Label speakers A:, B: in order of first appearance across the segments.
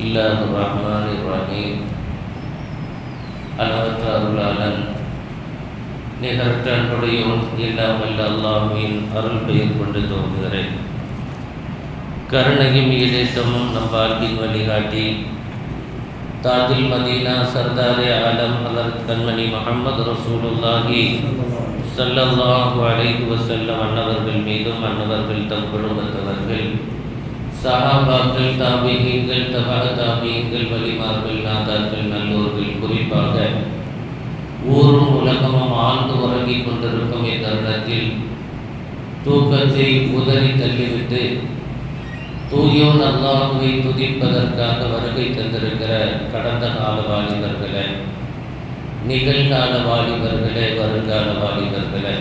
A: பிஸ்மில்லாஹிர்ரஹ்மானிர்ரஹீம். அளவற்ற அருளாளன் நிகரற்ற அன்புடையோன் எல்லாம் வல்ல அல்லாஹ்வின் அருள் பெயர் கொண்டு துவங்குகிறேன். கருணையும் ஈடேற்றமும் நம் வாழ்வின் வழிகாட்டி தாஜுல் மதீனா சர்தாரே ஆலம் ஹதரத் கண்மணி முஹம்மது ரசூலுல்லாஹி ஸல்லல்லாஹு அலைஹி வஸல்லம் அன்னவர்கள் மீதும் அன்னவர்கள் தம் குடும்பத்தவர்கள் சஹாபாக்கள் தாபீகள் தபா தாபீகள் வலிமார்கள் நாதாக்கள் நல்லோர்கள் குறிப்பாக ஊரும் உலகமும் ஆழ்ந்து உறங்கிக் கொண்டிருக்கும் இத்தருணத்தில் தூக்கத்தை உதறி தள்ளிவிட்டு தூயோன் அல்லாஹுவை துதிப்பதற்காக வருகை தந்திருக்கிற கடந்த கால வாலிபர்களே, நிகழ்கால வாலிபர்களே, வருங்கால வாலிபர்களே,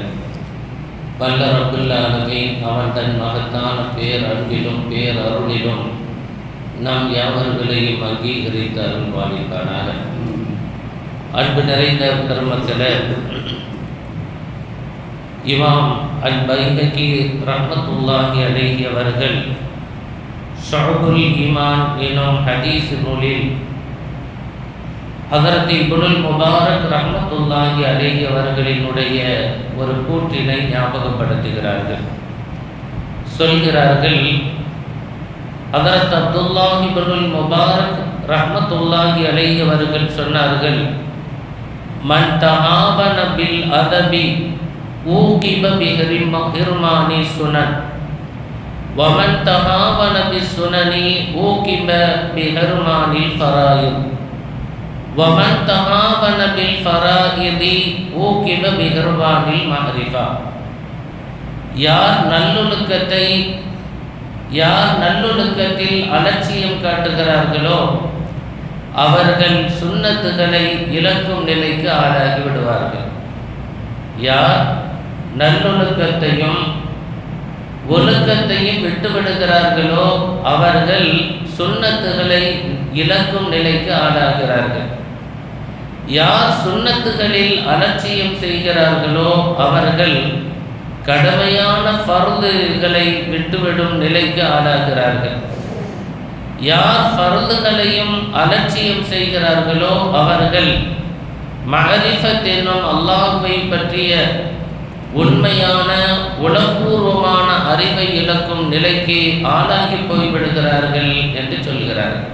A: வல்ல ரப்புல் ஆலமீன் அவன் தன் மகத்தான பேரன்பிலும் பேரருளிலும் நம் யாவர்களையும் அங்கீகரித்து அருள்வாளிப்பானாக. அன்பு நிறைந்த பெருமக்களே, இமாம் அல் பைஹகி ரஹ்மத்துல்லாஹி அலைஹி அவர்கள் ஷுஅபுல் ஈமான் எனும் ஹதீஸ் நூலில் ஹதரத் இப்னுல் முபாரக் ரஹ்மத்துல்லாஹி அலைஹி அவர்களினுடைய ஒரு கூற்றினை ஞாபகப்படுத்துகிறார்கள். சொல்கிறார்கள், ஹதரத் அப்துல்லாஹ் இப்னுல் முபாரக் ரஹ்மத்துல்லாஹி அலைஹி அவர்கள் சொன்னார்கள், மன் தஹாவன பில் அதபி ஊகிப பிஹிர்மானி சுனன் வமன் தஹாவன பிஸ்ஸுனனி ஊகிப பிஹிர்மானில் ஃபராயித் வமன் தஹாவன பில் ஃபராயிதி ஊகிப பிஹிர்மானில் மஅரிஃபா. யார் நல்லொழுக்கத்தில் அலட்சியம் காட்டுகிறார்களோ அவர்கள் சுன்னத்துகளை இழக்கும் நிலைக்கு ஆளாகி விடுவார்கள். யார் நல்லொழுக்கத்தையும் ஒழுக்கத்தையும் விட்டுவிடுகிறார்களோ அவர்கள் சுன்னத்துகளை இழக்கும் நிலைக்கு ஆளாகிறார்கள். யார் சுன்னத்துகளில் அலட்சியம் செய்கிறார்களோ அவர்கள் கடமையான ஃபர்துகளை விட்டுவிடும் நிலைக்கு ஆளாகிறார்கள். யார் ஃபர்துகளையும் அலட்சியம் செய்கிறார்களோ அவர்கள் மஅரிஃபத் என்னும் அல்லாஹ்வை பற்றிய உண்மையான உளப்பூர்வமான அறிவை இழக்கும் நிலைக்கு ஆளாகி போய்விடுகிறார்கள் என்று சொல்கிறார்கள்.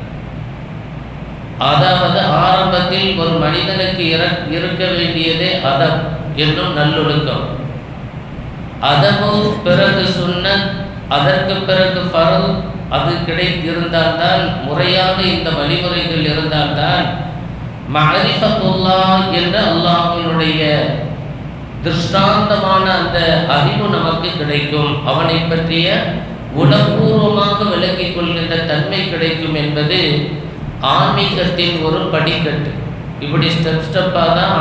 A: அதாவது ஆரம்பத்தில் ஒரு மனிதனுக்கு இருக்க வேண்டியதே அதப் என்னும் நல்லொழுக்கம். அதபு பிறகு சுன்னத், அதற்கு பிறகு ஃபர்து, அது கிடைத்திருந்தால்தான், முறையாக இந்த வழிமுறைகள் இருந்தால்தான் மஅரிஃபத்துல்லாஹ் என்ற அல்லாஹ்வினுடைய திருஷ்டாந்தமான அந்த அறிவு நமக்கு கிடைக்கும். அவனை பற்றிய உளப்பூர்வமாக விளங்கிக் கொள்கின்ற தன்மை கிடைக்கும் என்பது ஆன்மீகத்தின் ஒரு படிக்கட்டு. இப்படி ஸ்டெப்பாக தான்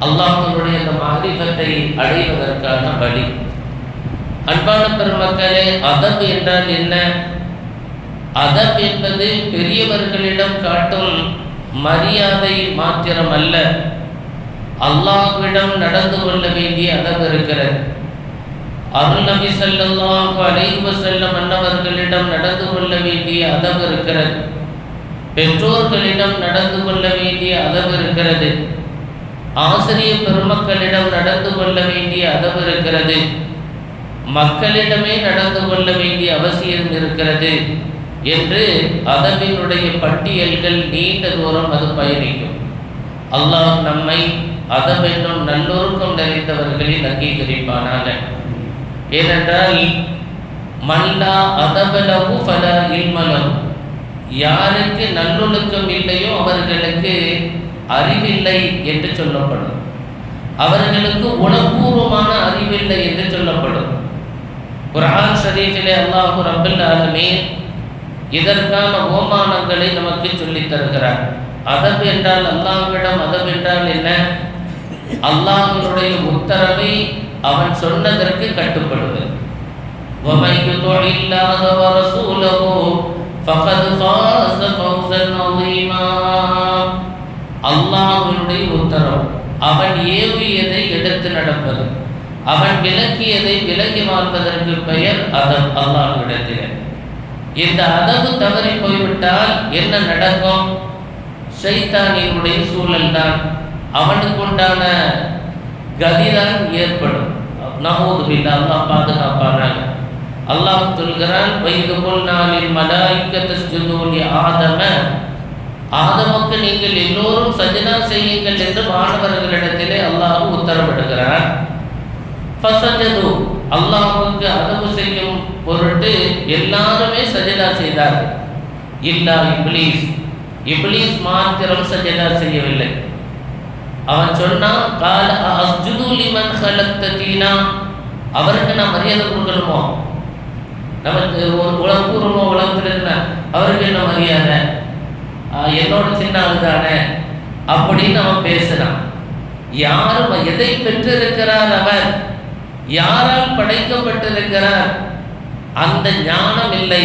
A: அல்லாஹ்வினுடைய அந்த மஅரிஃபத்தை அடைவதற்கான வழி. அன்பான பெருமக்களே, அதப் என்றால் என்ன? அதப் என்பது பெரியவர்களிடம் காட்டும் மரியாதை மாத்திரம் அல்ல, அல்லாஹ்விடம் நடந்து கொள்ள வேண்டிய அதப் இருக்கிறது. அருள் நபி ஸல்லல்லாஹு அலைஹி வஸல்லம் அன்னவர்களிடம் நடந்து கொள்ள வேண்டிய அதப் இருக்கிறது. பெற்றோர்களிடம் நடந்து கொள்ள வேண்டிய அதப் இருக்கிறது. ஆசிரியர் பெருமக்களிடம் நடந்து கொள்ள வேண்டிய அதப் இருக்கிறது. மக்களிடமே நடந்து கொள்ள வேண்டிய அவசியம் இருக்கிறது என்று அதபினுடைய பட்டியல்கள் நீண்ட தூரம் அது பயணிக்கும். அல்லாஹ் நம்மை அதப் என்னும் நல்லொழுக்கம் நிறைந்தவர்களில் அங்கீகரிப்பானாக. ஏனென்றால் மல்லா அதபலஹு ஃபலா இல்மலஹு, யாருக்கு நல்லொழுக்கம் இல்லையோ அவர்களுக்கு அறிவில்லை என்று சொல்லப்படும். அவர்களுக்கு உளப்பூர்வமான அறிவில்லை என்று சொல்லப்படும். குர்ஆன் ஷரீஃபிலே அல்லாஹ் ரப்பல் ஆலமீன் இதற்கான ஓமானங்களை நமக்கு சொல்லித் தருகிறார். அதப் என்றால் அல்லாஹ்விடம் அதப் என்றால் என்ன? அல்லாஹ்வினுடைய உத்தரவை அவன் சொன்னதற்கு கட்டுப்படுவது. وَمَن يُطِعِ اللَّهَ وَرَسُولَهُ فَقَدْ فَازَ فَوْزًا عَظِيمًا. அல்லாஹ்வினுடைய உத்தரவு, அவன் ஏவியதை எடுத்து நடப்பது, அவன் விலக்கியதை விலகி வாழ்வதற்கு பெயர் அதப். அல்லாஹ்விடத்தில் இந்த அதவு தவறி போய்விட்டால் என்ன நடக்கும்? ஷைத்தானினுடைய சூழல் தான், அவனுக்கு உண்டான கதிதான் ஏற்படும். நஹூது பில்லாஹ், அல்லாஹ் பாதுகாப்பானாக. அல்லாஹ் சொல்கிறான், வைது குல்நாலில் மலாயிக்கத்து ஸ்ஜுது லி ஆதம, ஆதமுக்கு நீங்கள் எல்லோரும் சஜ்தா செய்யுங்கள் என்று மாணவர்களிடத்திலே அல்லாஹ் உத்தரவிடுகிறான். ஃபஸஜது, அல்லாஹ்வுக்கு அதவு செய்யும் பொருட்டு எல்லாருமே சஜ்தா செய்தார்கள். இல்லா இப்லீஸ், இப்லீஸ் மாத்திரம் சஜ்தா செய்யவில்லை. அவன் சொன்னான், கால அஸ்ஜுது லிமன் ஹலக்த தீனா, அவருக்கு நான் மரியாதை கொடுக்கணுமோ? நமக்கு உலகப்பூர்வமோ உலகத்தில் இருந்த அவருக்கு என்ன மரியாதை, என்னோட சின்ன ஆள் தானே அப்படின்னு அவன் பேசுறான். யாரும் எதை பெற்றிருக்கிறார் அவர், யாரால் படைக்கப்பட்டிருக்கிறார்? அந்த ஞானம் இல்லை.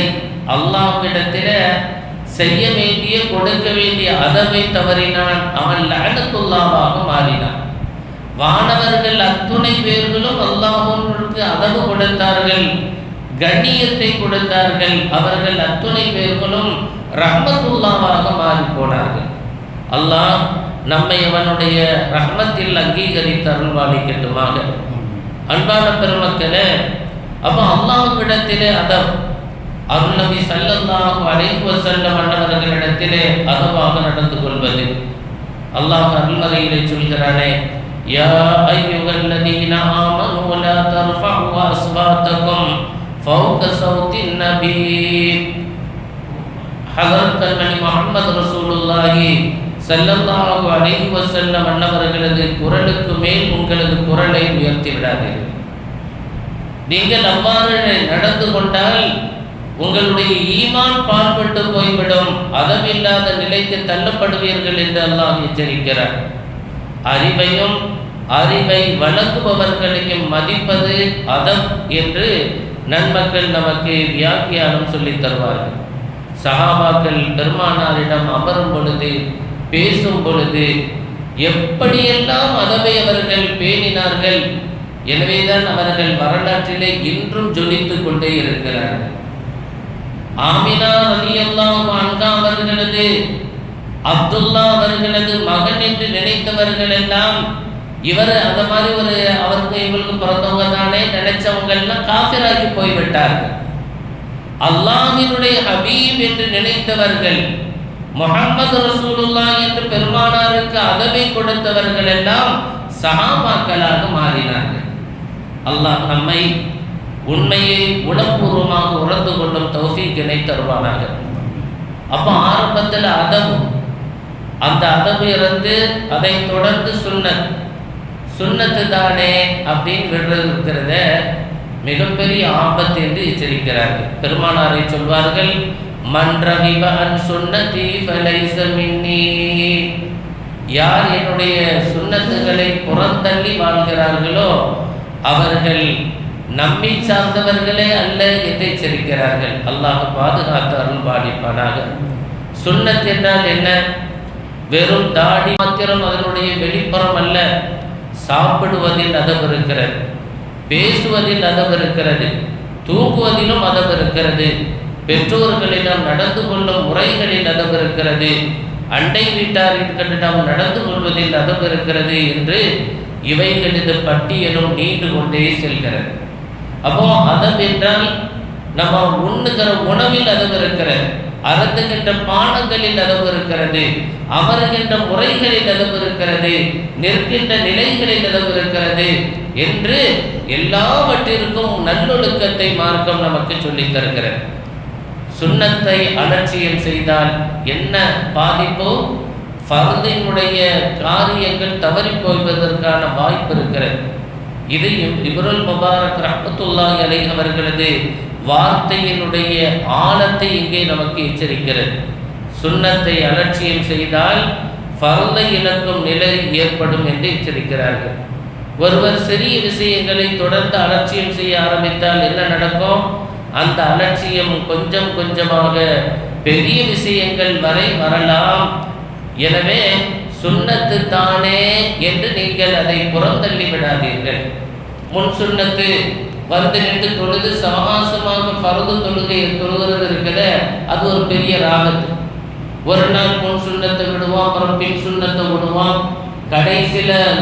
A: அல்லாஹ்விடத்தில் செய்ய வேண்டிய கொடுக்க வேண்டிய அதவை தவறினான், அவன் லஅனத்துல்லாஹாக மாறினான். வானவர்கள் அத்துணை பேர்களும் அல்லாஹ்வுக்கு அதவு கொடுத்தார்கள், கண்ணியத்தை கொடுத்தார்கள். அவர்கள் அத்துணை பேர்களும் ரஹ்மத்துல்லாஹாக மாறி போனார்கள். அல்லாஹ் நம்மை அவனுடைய ரஹ்மத்தில் அங்கீகரித்து அருள்வாளிக்கட்டுமாக. அன்பான பெருமக்களே, அப்போ அல்லாஹ்விடத்திலே அதவ், அருள் நபி ஸல்லல்லாஹு அலைஹி வஸல்லம் அன்னவர்களிடத்திலே அதவாக நடந்து கொள்வது. அல்லாஹ் அருள்மறையிலே சொல்கிறானே, யா அய்யுஹல்லதீன ஆமனூ லா தர்ஃபஉ அஸ்வாத்தகும் ஃபௌக ஸௌத்தின் நபி. ஹஸரத் கண்மணி முஹம்மது ரசூலுல்லாஹி ஸல்லல்லாஹு அலைஹி வஸல்லம் அன்னவர்களது குரலுக்கு மேல் உங்களது குரலை உயர்த்தி விடாதீர்கள். நீங்கள் அவ்வாறு நடந்து கொண்டால் உங்களுடைய ஈமான் பாழ்பட்டு போய்விடும், அதவில்லாத நிலைக்கு தள்ளப்படுவீர்கள் என்று அல்லாஹ் எச்சரிக்கிறார். அறிவையும் அறிவை வழங்குபவர்களையும் மதிப்பது அதப் என்று நன்மக்கள் நமக்கு வியாக்கியானம் சொல்லித் தருவார்கள். சஹாபாக்கள் பெருமானாரிடம் அமரும் பொழுது, பேசும் பொழுது எப்படியெல்லாம் அதவை அவர்கள் பேணினார்கள். எனவேதான் அவர்கள் வரலாற்றிலே இன்றும் ஜொலித்துக் கொண்டே இருக்கிறார்கள். ஆமினா ரலியல்லாஹு அன்ஹா அவர்களது, அப்துல்லா அவர்களது மகன் என்று நினைத்தவர்கள் எல்லாம் இவர் அந்த மாதிரி ஒரு அவருக்கு இவருக்கு பிறந்தவங்க தானே நினைச்சவங்க எல்லாம் காஃபிராகி போய்விட்டார்கள். அல்லாஹ்வினுடைய ஹபீப் என்று நினைத்தவர்கள், முஹம்மது ரசூலுல்லாஹ் என்று பெருமானாருக்கு அதவை கொடுத்தவர்கள் எல்லாம் சஹாபாக்களாக மாறினார்கள். அல்லாஹ் நம்மை உண்மையை உளப்பூர்வமாக உணர்ந்து கொள்ளும் தௌஃபீக்கினை தருவானாக. அப்போ ஆரம்பத்தில் அதவு, அந்த அதவு இருந்து அதை தொடர்ந்து சுன்னத்து தானே அப்படின்னு விடுறது இருக்கிறத மிகப்பெரிய ஆபத்து என்று எச்சரிக்கிறார்கள். பெருமானாரை சொல்வார்கள், மன் ரகிப அன் சுன்னதி ஃபலைஸ மின்னி, யார் என்னுடைய சுன்னத்துகளை புறந்தள்ளி வாழ்கிறார்களோ அவர்கள் நம்மை சார்ந்தவர்களே அல்ல என்று எச்சரிக்கிறார்கள். அல்லாஹ் பாதுகாத்து அருள் பாலிப்பானாக. சுன்னத் என்றால் என்ன? வெறும் தாடி மாத்திரம் அதனுடைய வெளிப்புறம் அல்ல. சாப்பிடுவதில் அதவு இருக்கிறது, பேசுவதில் அதவு இருக்கிறது, தூங்குவதிலும் அதவு இருக்கிறது, பெற்றோர்களிடம் நடந்து கொள்ளும் முறைகளில் அதவு இருக்கிறது, அண்டை வீட்டாரிடம் நடந்து கொள்வதில் அதவு இருக்கிறது என்று இவைகளது பட்டியலும் நீண்டு கொண்டே செல்கிறது. அப்போ அதவு என்றால் நம்ம உண்ணுகிற உணவில் அதவு இருக்கிறது, அருந்துகின்ற பானங்களில் அதவு இருக்கிறது, அமருகின்ற முறைகளில் அதவு இருக்கிறது, நிற்கின்ற நிலைகளில் அதவு இருக்கிறது என்று எல்லாவற்றிற்கும் நல்லொழுக்கத்தை மார்க்கம் நமக்கு சொல்லித் தருகிறது. சுன்னத்தை அலட்சியம் செய்தால் என்ன பாதிப்போ, ஃபர்தினுடைய காரியங்கள் தவறி போய்வதற்கான வாய்ப்பு இருக்கிறது. இது இப்னுல் முபாரக் ரஹ்மத்துல்லாஹி அலைஹி அவர்களது வார்த்தையினுடைய ஆழத்தை இங்கே நமக்கு எச்சரிக்கிறது. சுன்னத்தை அலட்சியம் செய்தால் ஃபர்தை இழக்கும் நிலை ஏற்படும் என்று எச்சரிக்கிறார்கள். ஒருவர் சிறிய விஷயங்களை தொடர்ந்து அலட்சியம் செய்ய ஆரம்பித்தால் என்ன நடக்கும்? அந்த அலட்சியம் கொஞ்சம் கொஞ்சமாக பெரிய விஷயங்கள் வரை வரலாம். எனவே சுன்னத்து தானே என்று நீங்கள் அதை புறந்தள்ளி விடாதீர்கள். முன் சுன்னத்து வந்து நின்று தொழுது சமகாசமாக பருது தொழுகையை தொழுகிறது இருக்கிற அது ஒரு பெரிய ராகத்து. ஒரு நாள் முன் சுண்ணத்தை விடுவான், அப்புறம் பின் சுண்ணத்தை விடுவான், கடைசியில்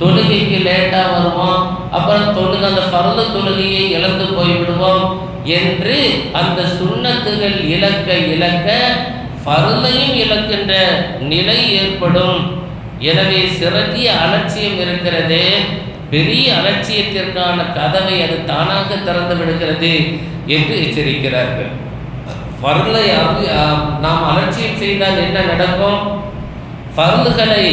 A: தொழுகைக்கு லேட்டாக வருவான், அப்புறம் அந்த பருது தொழுகையை இழந்து போய்விடுவோம் என்று அந்த சுண்ணத்துகள் இழக்க இழக்க பருதையும் இழக்கின்ற நிலை ஏற்படும். எனவே சிறந்திய அலட்சியம் இருக்கிறது, பெரிய அலட்சியத்திற்கான கதவை அது தானாக திறந்து விடுகிறது என்று எச்சரிக்கிறார்கள். ஃபர்லை நாம் அலட்சியம் செய்தால் என்ன நடக்கும்? ஃபர்லுகளை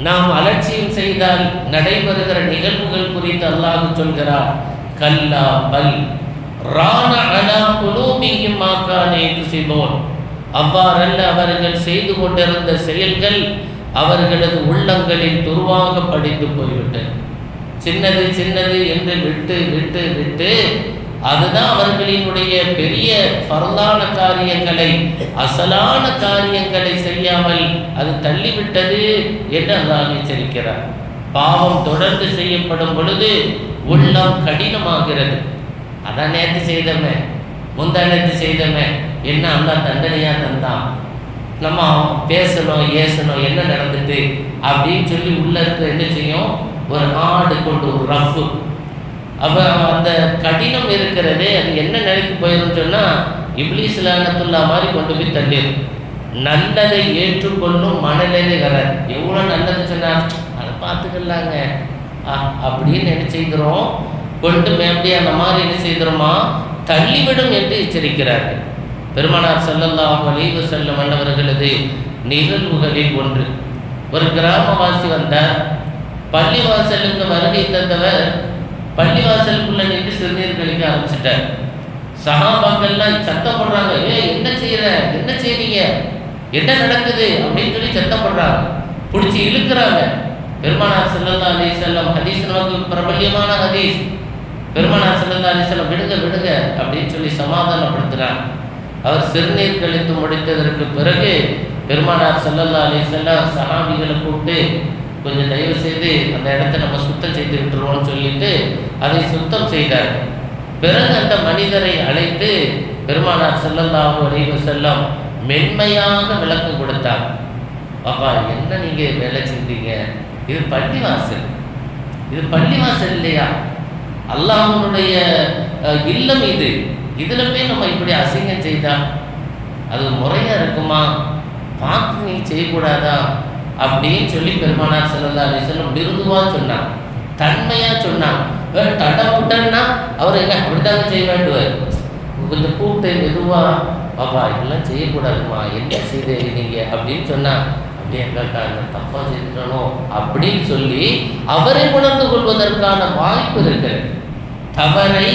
A: நாம் அலட்சியம் செய்தால் நடைபெறுகிற நிகழ்வுகள் குறித்து அல்லாஹ் சொல்கிறார். கல்லா பல் ரான அலா குலூபிஹிம் மா கானூ யக்ஸிபூன். அவ்வாறல்ல, அவர்கள் செய்து கொண்டிருந்த செயல்கள் அவர்களது உள்ளங்களில் துருவாக படித்து போய்விட்டது. சின்னது சின்னது என்று விட்டு விட்டு விட்டு அதுதான் அவர்களினுடைய பெரிய பரலான காரியங்களை, அசலான காரியங்களை செய்யாமல் அது தள்ளிவிட்டது என்று அல்லாஹ் எச்சரிக்கிறார். பாவம் தொடர்ந்து செய்யப்படும் பொழுது உள்ளம் கடினமாகிறது. அதான் நேற்று செய்தமே, முந்தா நேற்று செய்தமே, என்ன அல்லாஹ் தண்டனையாக தந்தான், நம்ம பேசணும் ஏசணும் என்ன நடந்துட்டு அப்படின்னு சொல்லி உள்ள இருக்க என்ன செய்யும், ஒரு ஆடு கொண்டு ஒரு ரஃபு. அப்போ அந்த கடினம் இருக்கிறதே அது என்ன நிலைக்கு போயிடும் சொன்னால் இப்லீஸ் லஅனத்துல்லாஹ் மாதிரி கொண்டு போய் தள்ளிடும். நல்லதை ஏற்றுக்கொள்ளும் மனநிலை வராது. எவ்வளோ நல்லது சொன்னார் அதை பார்த்துக்கலாங்க அப்படின்னு என்ன செய்கிறோம், கொண்டு மேம்படி அந்த மாதிரி என்ன செய்கிறோமா தள்ளிவிடும் என்று எச்சரிக்கிறார்கள். பெருமானார் ஸல்லல்லாஹு அலைஹி வஸல்லம் அவர்களது நிகழ்வுகளில் ஒன்று, ஒரு கிராமவாசி வந்தார். பள்ளிவாசலுக்கு வருகை தந்தவர் பள்ளிவாசலுக்குள்ள நின்று சிறுநீர் கழிக்க ஆரம்பிச்சிட்டார். சஹாபாக்கள்லாம் சத்தம் போடுறாங்க, என்ன செய்யற, என்ன செய்றீங்க, என்ன நடக்குது அப்படின்னு சொல்லி சத்தம் போடுறாங்க, பிடிச்சி இழுக்கிறாங்க. பெருமானார் ஸல்லல்லாஹு அலைஹி வஸல்லம் ஹதீஸ் நமக்கு பிரபல்யமான ஹதீஸ். பெருமானார் ஸல்லல்லாஹு அலைஹி வஸல்லம் விடுங்க விடுங்க அப்படின்னு சொல்லி சமாதானப்படுத்துறாங்க. அவர் சிறுநீர் கழித்து முடித்ததற்கு பிறகு பெருமானார் ஸல்லல்லாஹு அலைஹி வஸல்லம் சஹாபிகளை கூப்பிட்டு கொஞ்சம் தயவு செய்து அந்த இடத்த நம்ம சுத்தம் செய்து விட்டுருவோம்னு சொல்லிட்டு அதை சுத்தம் செய்தார். பிறகு அந்த மனிதரை அழைத்து பெருமானார் ஸல்லல்லாஹு அலைஹி வஸல்லம் மென்மையாக விளக்கம் கொடுத்தார். பாப்பா, என்ன நீங்கள் வேலை செஞ்சீங்க, இது பள்ளிவாசல், இது பள்ளிவாசல் இல்லையா, அல்லாஹ்வுடைய இல்லம் இது, இதில் போய் நம்ம இப்படி அசிங்கம் செய்தா அது முறையாக இருக்குமா, பார்த்து நீ செய்யக்கூடாதா அப்படின்னு சொல்லி பெருமானார் ஸல்லல்லாஹு அலைஹி வஸல்லம் மிருதுவாக சொன்னான், தன்மையாக சொன்னான். தடப்புட்டன்னா அவர் என்ன அப்படித்தாங்க செய்ய வேண்டுவார். கொஞ்சம் கூப்பிட்டு மெதுவாக, பாப்பா இதெல்லாம் செய்யக்கூடாதுமா, என்ன செய்தீங்க அப்படின்னு சொன்னான். அப்படியே எங்கக்கா தப்பாக செய்துட்டனோ அப்படின்னு சொல்லி அவரை உணர்ந்து கொள்வதற்கான வாய்ப்பு இருக்கு. தவறை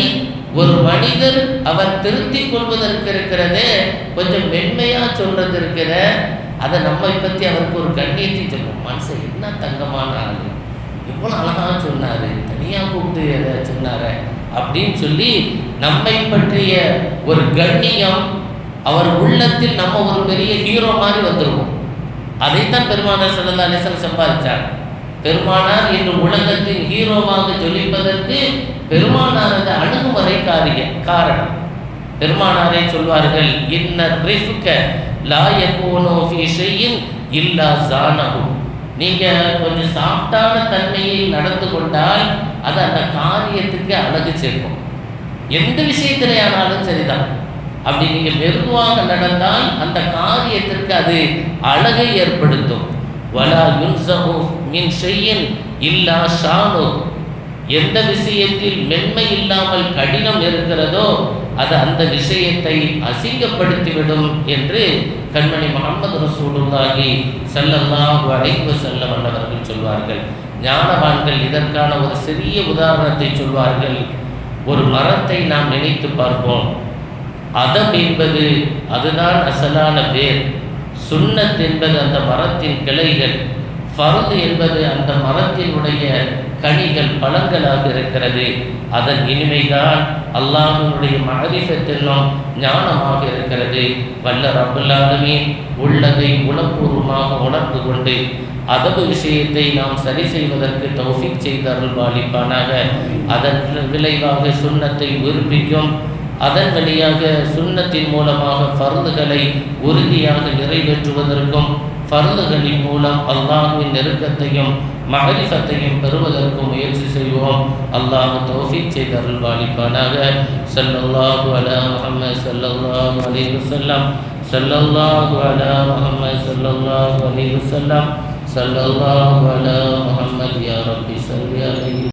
A: ஒரு மனிதர் அவர் திருத்தி கொள்வதற்கு இருக்கிறதே கொஞ்சம் மென்மையாக சொல்றது இருக்கிற, அதை நம்மை பற்றி அவருக்கு ஒரு கண்ணியத்தை சொல்லுவோம். மனசை என்ன தங்கமான ஆள், இவ்வளோ அழகாக சொன்னார், தனியாக கூப்பிட்டு எதை சொன்னார் அப்படின்னு சொல்லி நம்மை பற்றிய ஒரு கண்ணியம் அவர் உள்ளத்தில் நம்ம ஒரு பெரிய ஹீரோ மாதிரி வந்துருவோம். அதைத்தான் பெருமானார் ஸல்லல்லாஹு அலைஹி வஸல்லம் சம்பாதிச்சார். பெருமானார் இன்று உலகத்தின் ஹீரோவாக ஜொலிப்பதற்கு பெருமானார் அந்த அணுகுமுறை காரணம். பெருமானாரே சொல்வார்கள், இன்ன ரிஃப்க லா யகூனு ஃபீ ஷைஇன் இல்லா ஸானஹு. நீங்கள் கொஞ்சம் சாஃப்டான தன்மையில் நடந்து கொண்டால் அது அந்த காரியத்துக்கு அழகு சேர்க்கும். எந்த விஷயத்திலே ஆனாலும் சரிதான், அப்படி நீங்கள் மெதுவாக நடந்தால் அந்த காரியத்திற்கு அது அழகை ஏற்படுத்தும். வலா யுன்ஸஹு மின் ஷைஇன் இல்லா ஷானு. எந்த விஷயத்தில் மென்மை இல்லாமல் கடினம் இருக்கிறதோ அது அந்த விஷயத்தை அசிங்கப்படுத்திவிடும் என்று கண்மணி முஹம்மது ரசூலுல்லாஹி ஸல்லல்லாஹு அலைஹி வஸல்லம் அவர்கள் சொல்வார்கள். ஞானவான்கள் இதற்கான ஒரு சிறிய உதாரணத்தை சொல்வார்கள். ஒரு மரத்தை நாம் நினைத்து பார்ப்போம். அதம் என்பது அதுதான் அசலான வேர், சுன்னத் என்பது அந்த மரத்தின் கிளைகள், ஃபர்து என்பது அந்த மரத்தினுடைய கனிகள் பழங்களாக இருக்கிறது. அதன் இனிமைதான் அல்லாஹ்வுடைய மஅரிஃபத் என்னும் ஞானமாக இருக்கிறது. வல்ல ரப்பல் ஆலமீன் உள்ளதை உளப்பூர்வமாக உணர்ந்து கொண்டு அதபு விஷயத்தை நாம் சரி செய்வதற்கு தௌஃபீக் செய்து அருள்பாலிப்பானாக. அதன் விளைவாக சுன்னத்தை உறுப்பிக்கும், அதன் வழியாக சுன்னத்தின் மூலமாக ஃபர்துகளை உறுதியாக நிறைவேற்றுவதற்கும், ஃபர்துகளின் மூலம் அல்லாஹ்வின் நெருக்கத்தையும் மஅரிஃபத்தையும் பெறுவதற்கும் முயற்சி செய்வோம். அல்லாஹ் தௌஃபீக் செய்து அருள்பாலிப்பானாக. ஸல்லல்லாஹு அலா முஹம்மது ஸல்லல்லாஹு அலைஹி வஸல்லம், ஸல்லல்லாஹு அலா முஹம்மது ஸல்லல்லாஹு அலைஹி வஸல்லம், ஸல்லல்லாஹு அலா முஹம்மது. யா ரப்பி ஸல்லி அலைஹி